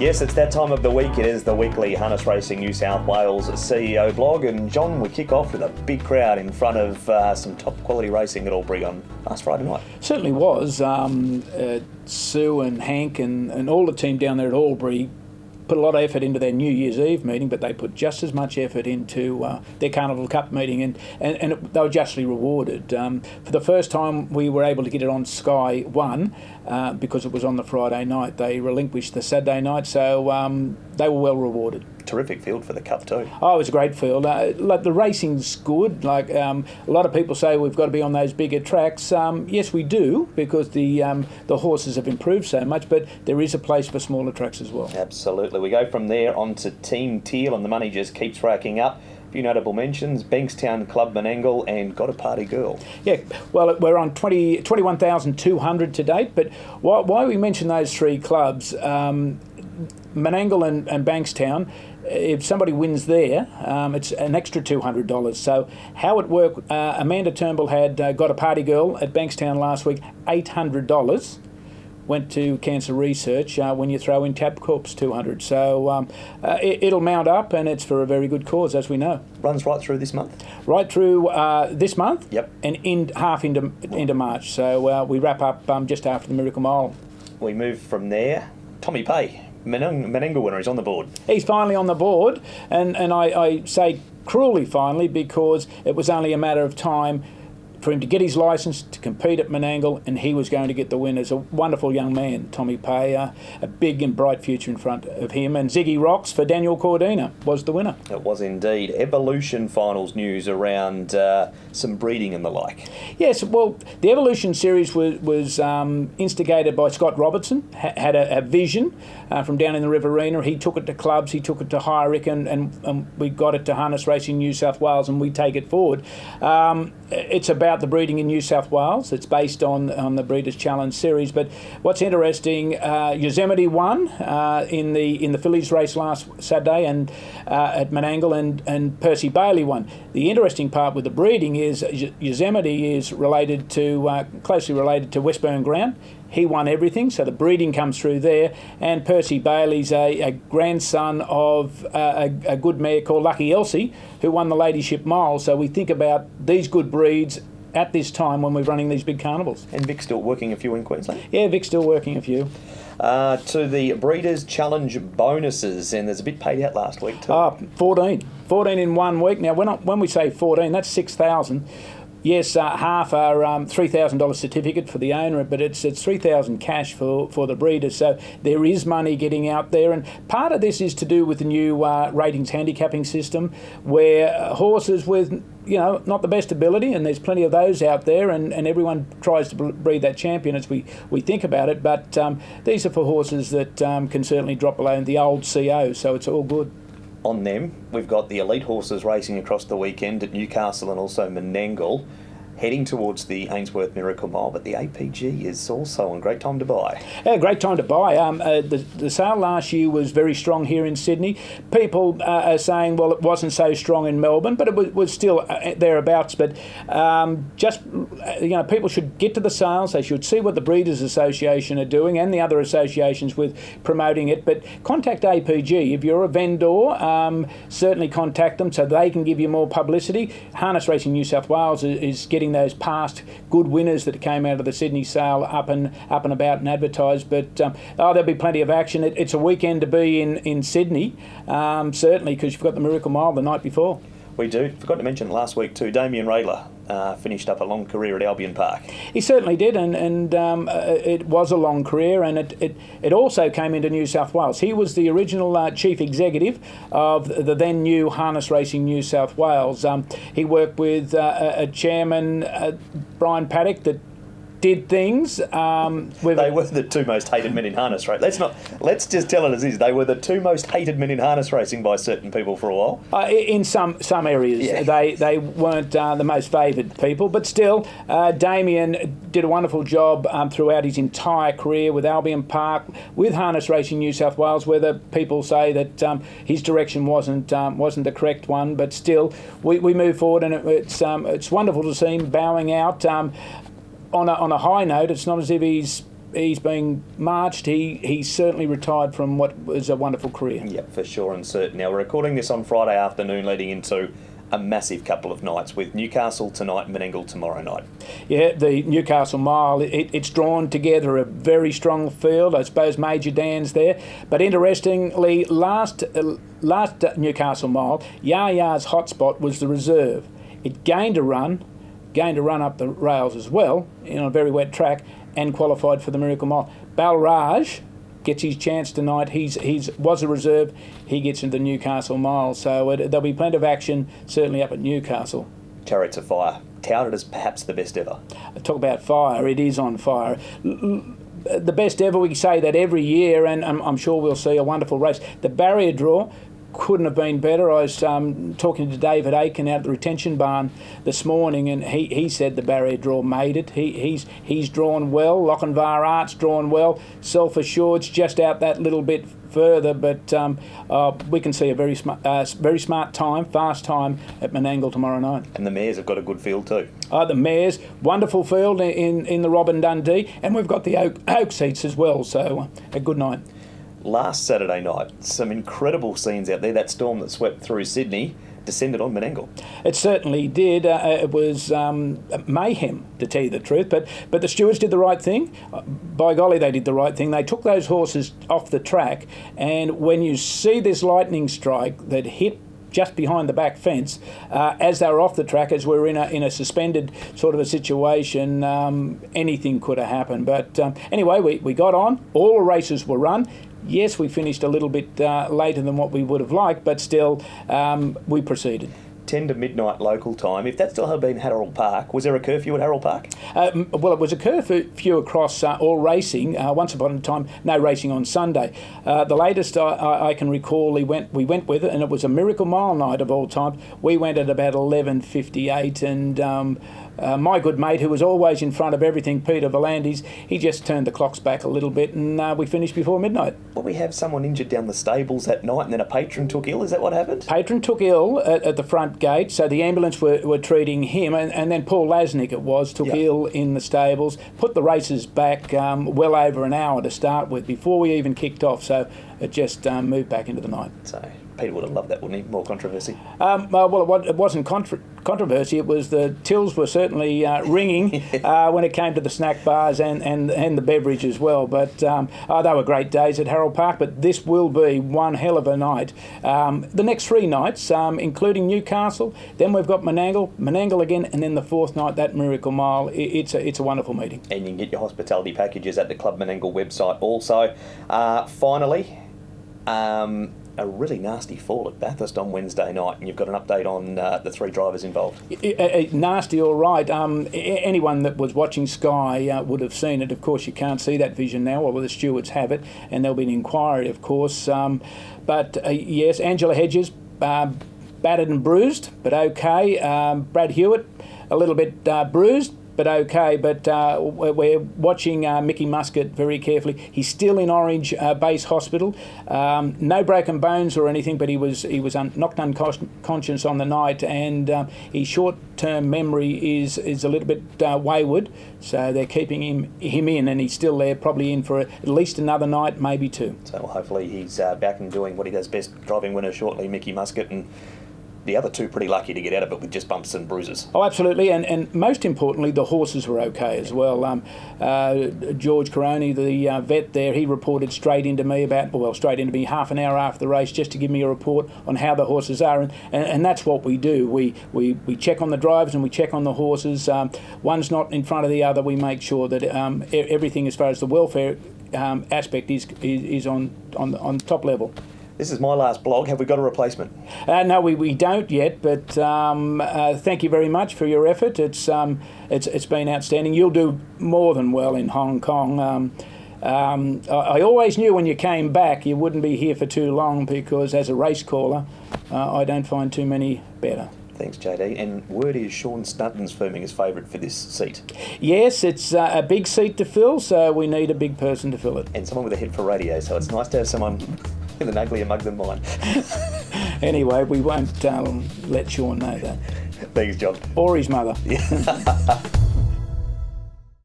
Yes, it's that time of the week. It is the weekly Harness Racing New South Wales CEO blog. And John, we kick off with a big crowd in front of some top quality racing at Albury on last Friday night. Certainly was. Sue and Hank and all the team down there at Albury put a lot of effort into their New Year's Eve meeting, but they put just as much effort into their Carnival Cup meeting, and they were justly rewarded. For the first time, we were able to get it on Sky 1 because it was on the Friday night. They relinquished the Saturday night, so they were well rewarded. Terrific field for the Cup too. Oh, it was a great field. Like the racing's good. A lot of people say we've got to be on those bigger tracks. Yes, we do, because the horses have improved so much. But there is a place for smaller tracks as well. Absolutely. We go from there on to Team Teal, and the money just keeps racking up. A few notable mentions: Bankstown Club Menangle and Got a Party Girl. Yeah, well, we're on 21,200 to date. But why we mention those three clubs, Menangle and Bankstown, if somebody wins there, it's an extra $200. So how it worked, Amanda Turnbull had Got a Party Girl at Bankstown last week, $800. Went to cancer research when you throw in Tabcorp's $200. So it'll mount up, and it's for a very good cause, as we know. Runs right through this month? Right through this month. Yep. And half into March. So we wrap up just after the Miracle Mile. We move from there. Tommy Pay, Menangle winner, is on the board. He's finally on the board, and I say cruelly finally, because it was only a matter of time for him to get his licence to compete at Menangle, and he was going to get the win. As a wonderful young man, Tommy Pay, a big and bright future in front of him. And Ziggy Rocks for Daniel Cordina was the winner. It was indeed. Evolution finals news around some breeding and the like. Yes, well, the Evolution series was instigated by Scott Robertson, had a vision from down in the Riverina. He took it to clubs, he took it to Hyrick, and we got it to Harness Racing New South Wales, and we take it forward. It's about the breeding in New South Wales. It's based on the Breeders' Challenge series. But what's interesting, Yosemite won in the fillies race last Saturday and at Menangle, and Percy Bailey won. The interesting part with the breeding is Yosemite is related to closely related to Westburn Ground. He won everything, so the breeding comes through there. And Percy Bailey's a grandson of a good mare called Lucky Elsie, who won the Ladyship Mile. So we think about these good breeds at this time when we're running these big carnivals. And Vic's still working a few in Queensland? Yeah, Vic's still working a few. To the Breeders' Challenge bonuses, and there's a bit paid out last week too. 14 in 1 week. Now, when we say 14, that's 6,000. Yes, half are $3,000 certificate for the owner, but it's $3,000 cash for the breeders. So there is money getting out there, and part of this is to do with the new ratings handicapping system, where horses with not the best ability, and there's plenty of those out there, and everyone tries to breed that champion as we think about it. But these are for horses that can certainly drop below the old CO, so it's all good. On them, we've got the elite horses racing across the weekend at Newcastle and also Menangle, heading towards the Ainsworth Miracle Mile, but the APG is also a great time to buy. Yeah, great time to buy. The sale last year was very strong here in Sydney. People are saying, well, it wasn't so strong in Melbourne, but it was still thereabouts. But people should get to the sales. They should see what the Breeders' Association are doing and the other associations with promoting it. But contact APG. If you're a vendor, certainly contact them so they can give you more publicity. Harness Racing New South Wales is getting those past good winners that came out of the Sydney sale up and about and advertised. But there'll be plenty of action. It's a weekend to be in Sydney, certainly, because you've got the Miracle Mile the night before. We do. Forgot to mention last week too, Damien Radler finished up a long career at Albion Park. He certainly did, and it was a long career, and it also came into New South Wales. He was the original chief executive of the then new Harness Racing New South Wales. He worked with a chairman, Brian Paddock, that did things. They were the two most hated men in harness racing. Let's just tell it as is. They were the two most hated men in harness racing by certain people for a while. In some areas, yeah. They weren't the most favoured people, but still, Damien did a wonderful job throughout his entire career with Albion Park, with Harness Racing New South Wales, whether people say that his direction wasn't the correct one, but still, we move forward, and it's wonderful to see him bowing out. On a high note, it's not as if he's he's being marched. He's certainly retired from what was a wonderful career. Yep, for sure and certain. Now, we're recording this on Friday afternoon, leading into a massive couple of nights with Newcastle tonight and Menangle tomorrow night. Yeah, the Newcastle Mile, it's drawn together a very strong field. I suppose Major Dan's there. But interestingly, last Newcastle Mile, Ya's hotspot was the reserve. It gained a run up the rails as well, on a very wet track, and qualified for the Miracle Mile. Balraj gets his chance tonight. He's was a reserve. He gets into the Newcastle Mile, so there'll be plenty of action certainly up at Newcastle. Chariots of Fire, touted as perhaps the best ever. Talk about fire, it is on fire. The best ever, we say that every year, and I'm sure we'll see a wonderful race. The barrier draw couldn't have been better. I was talking to David Aiken out at the retention barn this morning, and he said the barrier draw made it. He's drawn well. Lochinvar Art's drawn well. Self-Assured's just out that little bit further, but we can see a very smart time, fast time at Menangle tomorrow night. And the mares have got a good field too. The mares, wonderful field in the Robin Dundee, and we've got the Oak seats as well, so a good night. Last Saturday night, some incredible scenes out there. That storm that swept through Sydney descended on Menangle. It certainly did. It was mayhem, to tell you the truth. But the stewards did the right thing. By golly, they did the right thing. They took those horses off the track, and when you see this lightning strike that hit just behind the back fence, as they were off the track, as we were in a suspended sort of a situation, anything could have happened. But anyway, we got on. All the races were run. Yes, we finished a little bit later than what we would have liked, but still, we proceeded. 10 to midnight local time. If that still had been Harold Park, was there a curfew at Harold Park? Well, it was a curfew across all racing. Once upon a time, no racing on Sunday. The latest I can recall, we went with it, and it was a Miracle Mile night of all time. We went at about 11:58, and my good mate, who was always in front of everything, Peter Volandis, he just turned the clocks back a little bit, and we finished before midnight. Well, we have someone injured down the stables that night, and then a patron took ill. Is that what happened? Patron took ill at the front gate, so the ambulance were treating him, and then Paul Lasnik took ill in the stables, put the races back well over an hour to start with before we even kicked off, so it just moved back into the night. So Peter would have loved that, wouldn't he? More controversy. Well, it wasn't controversy. It was the tills were certainly ringing when it came to the snack bars and the beverage as well. But they were great days at Harold Park. But this will be one hell of a night. The next 3 nights, including Newcastle, then we've got Menangle again, and then the 4th night, that Miracle Mile. It's a wonderful meeting. And you can get your hospitality packages at the Club Menangle website also. Finally, a really nasty fall at Bathurst on Wednesday night, and you've got an update on the 3 drivers involved. Nasty, all right. Anyone that was watching Sky would have seen it. Of course, you can't see that vision now, although the stewards have it, and there'll be an inquiry, of course. But yes, Angela Hedges, battered and bruised, but okay. Brad Hewitt, a little bit bruised, but okay. But we're watching Mickey Muscat very carefully. He's still in Orange Base Hospital. No broken bones or anything, but he was knocked unconscious on the night, and his short-term memory is a little bit wayward. So they're keeping him in, and he's still there, probably in for at least another night, maybe 2. So hopefully he's back and doing what he does best, driving winners shortly, Mickey Muscat, and the other 2 pretty lucky to get out of it with just bumps and bruises. Oh, absolutely, and most importantly, the horses were okay as well. George Caroni, the vet there, he reported straight into me half an hour after the race, just to give me a report on how the horses are, and that's what we do. We check on the drivers and we check on the horses. One's not in front of the other. We make sure that everything as far as the welfare aspect is on top level. This is my last blog. Have we got a replacement? No, we don't yet, but thank you very much for your effort. It's been outstanding. You'll do more than well in Hong Kong. I always knew when you came back you wouldn't be here for too long, because as a race caller, I don't find too many better. Thanks, JD. And word is Sean Stunton's firming as favourite for this seat. Yes, it's a big seat to fill, so we need a big person to fill it. And someone with a head for radio, so it's nice to have someone with an uglier mug than mine. Anyway, we won't let Sean know that. Thanks, John. Or his mother. Yeah.